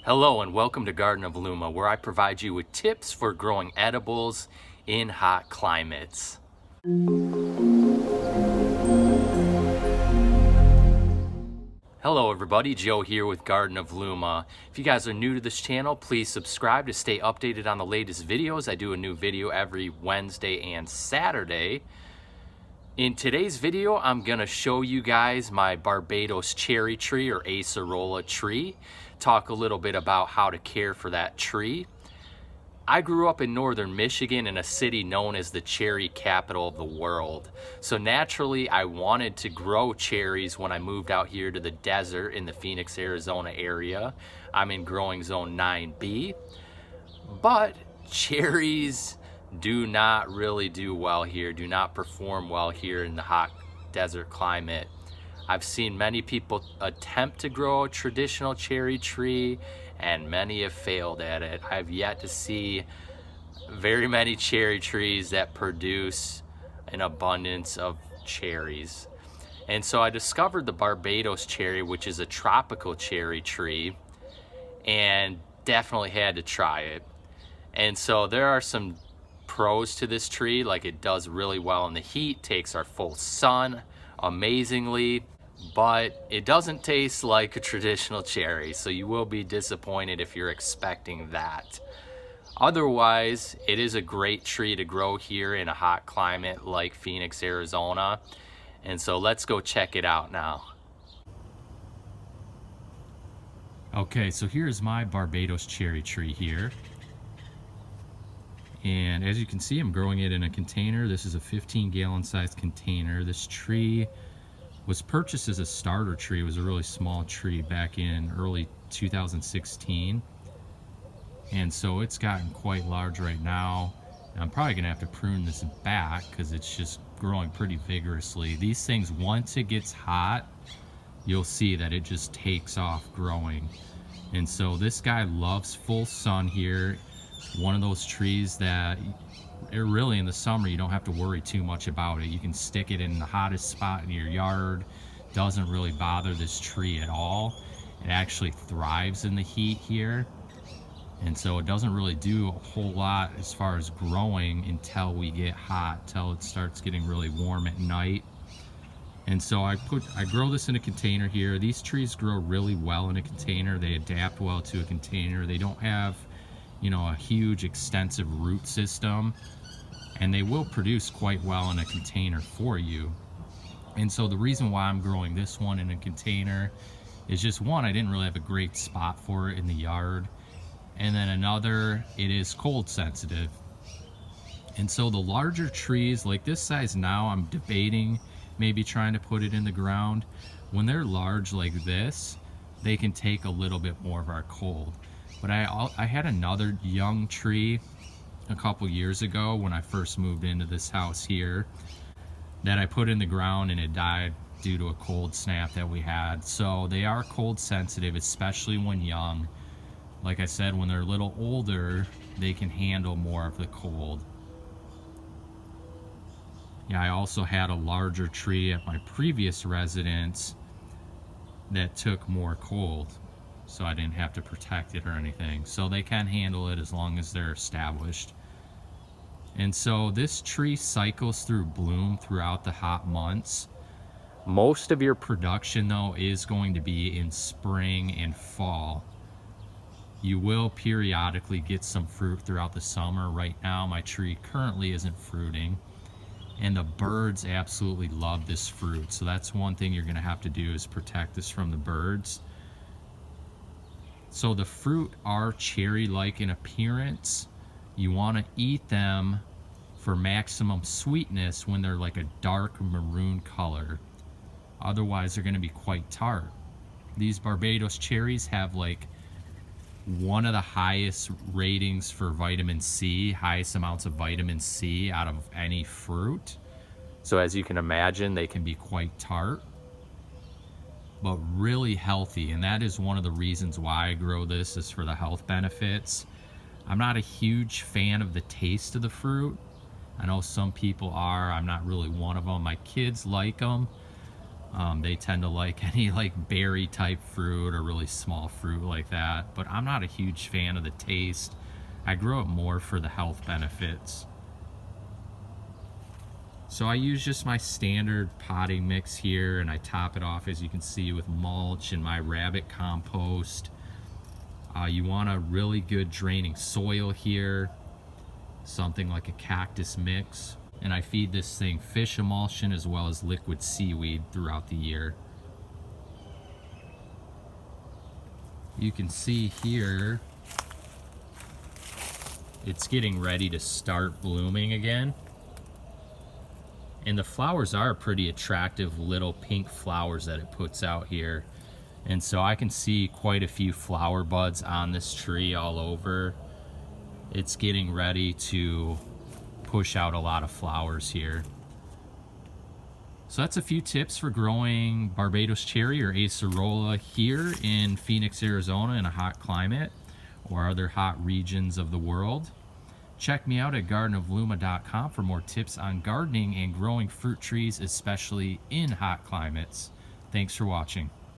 Hello and welcome to Garden of Luma, where I provide you with tips for growing edibles in hot climates. Hello everybody, Joe here with Garden of Luma. If you guys are new to this channel, please subscribe to stay updated on the latest videos. I do a new video every Wednesday and Saturday. In today's video, I'm gonna show you guys my Barbados cherry tree or Acerola tree. Talk a little bit about how to care for that tree. I grew up in northern Michigan in a city known as the cherry capital of the world. So naturally, I wanted to grow cherries when I moved out here to the desert in the Phoenix, Arizona area. I'm in growing zone 9B. But cherries do not really do well here, do not perform well here in the hot desert climate. I've seen many people attempt to grow a traditional cherry tree and many have failed at it. I've yet to see very many cherry trees that produce an abundance of cherries. And so I discovered the Barbados cherry, which is a tropical cherry tree, and definitely had to try it. And so there are some pros to this tree, like it does really well in the heat, takes our full sun amazingly, but it doesn't taste like a traditional cherry, so you will be disappointed if you're expecting that. Otherwise, it is a great tree to grow here in a hot climate like Phoenix, Arizona. And so let's go check it out now. Okay, so here's my Barbados cherry tree here. And as you can see, I'm growing it in a container. This is a 15-gallon size container. This tree was purchased as a starter tree. It was a really small tree back in early 2016. And so it's gotten quite large right now. I'm probably gonna have to prune this back because it's just growing pretty vigorously. These things, once it gets hot, you'll see that it just takes off growing. And so this guy loves full sun here. One of those trees that really in the summer you don't have to worry too much about it. You can stick it in the hottest spot in your yard. Doesn't really bother this tree at all. It actually thrives in the heat here, and so it doesn't really do a whole lot as far as growing until we get hot, till it starts getting really warm at night. And so I grow this in a container here. These trees grow really well in a container. They adapt well to a container. They don't have, you know, a huge extensive root system, and they will produce quite well in a container for you. And so the reason why I'm growing this one in a container is just one, I didn't really have a great spot for it in the yard, and then another, it is cold sensitive. And so the larger trees like this size now, I'm debating maybe trying to put it in the ground. When they're large like this, they can take a little bit more of our cold. But I had another young tree a couple years ago when I first moved into this house here that I put in the ground, and it died due to a cold snap that we had. So they are cold sensitive, especially when young. Like I said, when they're a little older, they can handle more of the cold. Yeah, I also had a larger tree at my previous residence that took more cold, so I didn't have to protect it or anything. So they can handle it as long as they're established. And so this tree cycles through bloom throughout the hot months. Most of your production though is going to be in spring and fall. You will periodically get some fruit throughout the summer. Right now my tree currently isn't fruiting, and the birds absolutely love this fruit. So that's one thing you're gonna have to do, is protect this from the birds. So the fruit are cherry-like in appearance. You want to eat them for maximum sweetness when they're like a dark maroon color. Otherwise, they're going to be quite tart. These Barbados cherries have like one of the highest ratings for vitamin C, highest amounts of vitamin C out of any fruit. So as you can imagine, they can be quite tart, but really healthy. And that is one of the reasons why I grow this, is for the health benefits. I'm not a huge fan of the taste of the fruit. I know some people are. I'm not really one of them. My kids like them, They tend to like any like berry type fruit or really small fruit like that, but I'm not a huge fan of the taste. I grow it more for the health benefits. So I use just my standard potting mix here, and I top it off, as you can see, with mulch and my rabbit compost. You want a really good draining soil here, something like a cactus mix. And I feed this thing fish emulsion as well as liquid seaweed throughout the year. You can see here, it's getting ready to start blooming again. And the flowers are pretty attractive little pink flowers that it puts out here. And so I can see quite a few flower buds on this tree all over. It's getting ready to push out a lot of flowers here. So that's a few tips for growing Barbados cherry or Acerola here in Phoenix, Arizona in a hot climate or other hot regions of the world. Check me out at gardenofluma.com for more tips on gardening and growing fruit trees, especially in hot climates. Thanks for watching.